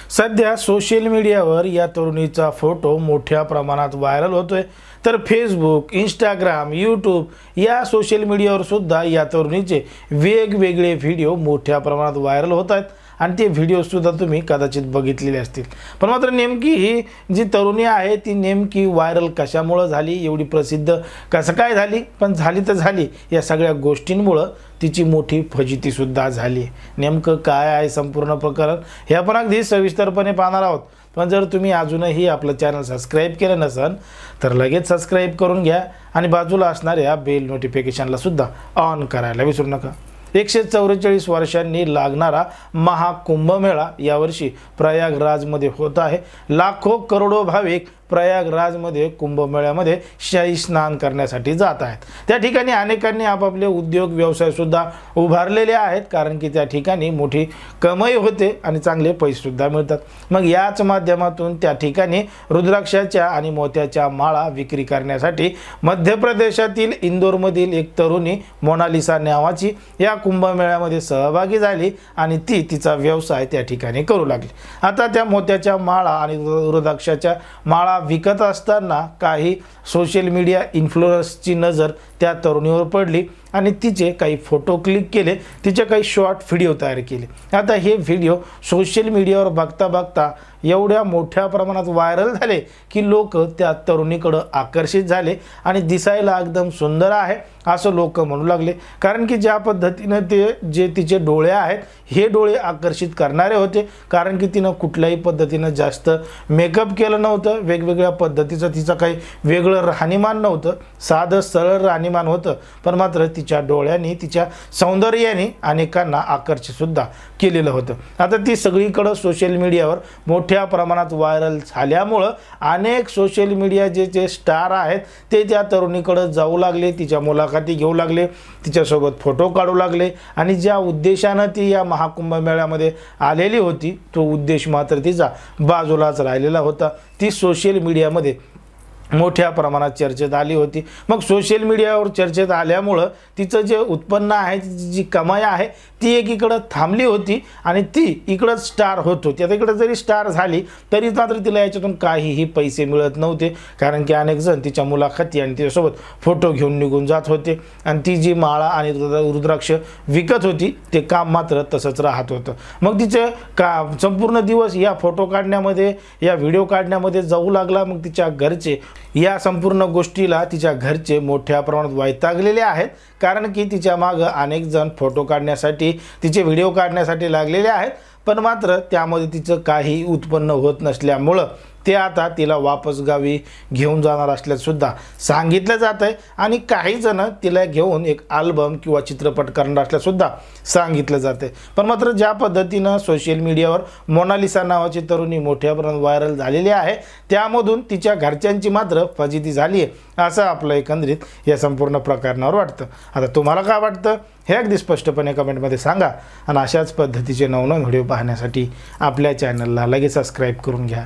सध्या सोशल मीडियावर या तरुणीचा फोटो मोठ्या प्रमाणात व्हायरल होतोय। तर फेसबुक, इंस्टाग्राम, यूट्यूब या सोशल मीडियावर सुद्धा या तरुणीचे वेगवेगळे व्हिडिओ मोठ्या प्रमाणात व्हायरल होत आहेत आणि ते व्हिडिओ सुद्धा तुम्ही कदाचित बघितलेले असतील। पण मात्र नेमकी ही जी तरुणी आहे ती नेमकी व्हायरल कशामुळे झाली, एवढी प्रसिद्ध कसं काय झाली, पण झाली तर झाली या सगळ्या गोष्टींमुळे तिची मोठी फजिती सुद्धा झाली। नेमकं काय आहे संपूर्ण प्रकरण हे आपण अगदी सविस्तरपणे पाहणार आहोत। पण जर तुम्ही अजूनही आपलं चॅनल सबस्क्राइब केलं नसेल तर लगेच सबस्क्राइब करून घ्या आणि बाजूला असणाऱ्या बेल नोटिफिकेशनला सुद्धा ऑन करायला विसरू नका। 144 वर्षांनी लागणारा महाकुंभमेळा यावर्षी प्रयागराजमध्ये होत आहे। लाखो करोडो भाविक प्रयागराजमध्ये कुंभमेळ्यामध्ये शाही स्नान करण्यासाठी जात आहेत। त्या ठिकाणी अनेकांनी आपापले उद्योग व्यवसाय सुद्धा उभारलेले आहेत, कारण की त्या ठिकाणी मोठी कमाई होते आणि चांगले पैसे सुद्धा मिळतात। मग याच माध्यमातून त्या ठिकाणी रुद्राक्षाच्या आणि मोत्याच्या माळा विक्री करण्यासाठी मध्य प्रदेशातील इंदोरमधील एक तरुणी मोनालिसा नावाची या कुंभमेळ्यामध्ये सहभागी झाली आणि ती तिचा व्यवसाय त्या ठिकाणी करू लागली। आता त्या मोत्याच्या माळा आणि रुद्राक्षाच्या माळा विकत असताना काही सोशल मीडिया इन्फ्लुएन्सरची नजर त्या तरुणीवर पडली आणि तिचे काही फोटो क्लिक केले, तिचे काही शॉर्ट व्हिडिओ तयार केले। आता हे व्हिडिओ सोशल मीडियावर बघता बघता एवढ्या मोठ्या प्रमाणात व्हायरल झाले की लोक त्या तरुणीकडे आकर्षित झाले आणि दिसायला एकदम सुंदर आहे असं लोक म्हणू लागले। कारण की ज्या पद्धतीने जे तिचे डोळे आहेत हे डोळे आकर्षित करणारे होते, कारण की तिनं कुठल्याही पद्धतीने जास्त मेकअप केलं नव्हतं, वेगवेगळ्या पद्धतीचं तिचं काही वेगळं राहणीमान नव्हतं, साधं सरळ राहणीमान होतं। पण मात्र तिच्या डोळ्यांनी, तिच्या सौंदर्याने अनेकांना आकर्षित सुद्धा केलेलं होतं। आता ती सगळीकडे सोशल मीडियावर मोठ्या प्रमाणात व्हायरल झाल्यामुळं अनेक सोशल मीडिया जे स्टार आहेत ते त्या तरुणीकडे जाऊ लागले, तिच्या मुलाखती घेऊ लागले, तिच्यासोबत फोटो काढू लागले आणि ज्या उद्देशानं ती या महाकुंभ मेळ्यामध्ये आलेली होती तो उद्देश मात्र तिचा बाजूलाच राहिलेला होता। ती सोशल मीडियामध्ये मोठ्या प्रमाणात चर्चेत आली होती। मग सोशल मीडियावर चर्चेत आल्यामुळं तिचं जे उत्पन्न आहे, जी कमाई आहे ती एकीकडे थांबली होती आणि ती इकडं स्टार होत होती। आता इकडे जरी स्टार झाली तरी मात्र तिला याच्यातून काहीही पैसे मिळत नव्हते, कारण की अनेक जण तिच्या मुलाखती आणि तिच्यासोबत फोटो घेऊन निघून जात होते आणि ती जी माळा आणि रुद्राक्ष विकत होती ते काम मात्र तसंच राहत होतं। मग तिचे संपूर्ण दिवस या फोटो काढण्यामध्ये, या व्हिडिओ काढण्यामध्ये जाऊ लागला। मग तिच्या घरचे या संपूर्ण गोष्टीला तिच्या घरचे मोठ्या प्रमाणात वैतागलेले आहेत, कारण की तिच्या मागं अनेक जण फोटो काढण्यासाठी, तिचे व्हिडिओ काढण्यासाठी लागलेले आहेत। पण मात्र त्यामध्ये तिचं काही उत्पन्न होत नसल्यामुळं ते आता तिला वापस गावी घेऊन जाणार असल्याचं सुद्धा सांगितलं जात आहे आणि काही जण तिला घेऊन एक अल्बम किंवा चित्रपट करणार असल्याचं सुद्धा सांगितलं जातं। पण मात्र ज्या पद्धतीनं सोशल मीडियावर मोनालिसा नावाची तरुणी मोठ्या प्रमाणात व्हायरल झालेली आहे त्यामधून तिच्या घरच्यांची मात्र फजिती झाली आहे असं आपलं एकंदरीत या संपूर्ण प्रकरणावर वाटतं। आता तुम्हाला काय वाटतं हे अगदी स्पष्टपणे कमेंटमध्ये सांगा आणि अशाच पद्धतीचे नवनवीन व्हिडिओ पाहण्यासाठी आपल्या चॅनलला लगेच सबस्क्राईब करून घ्या।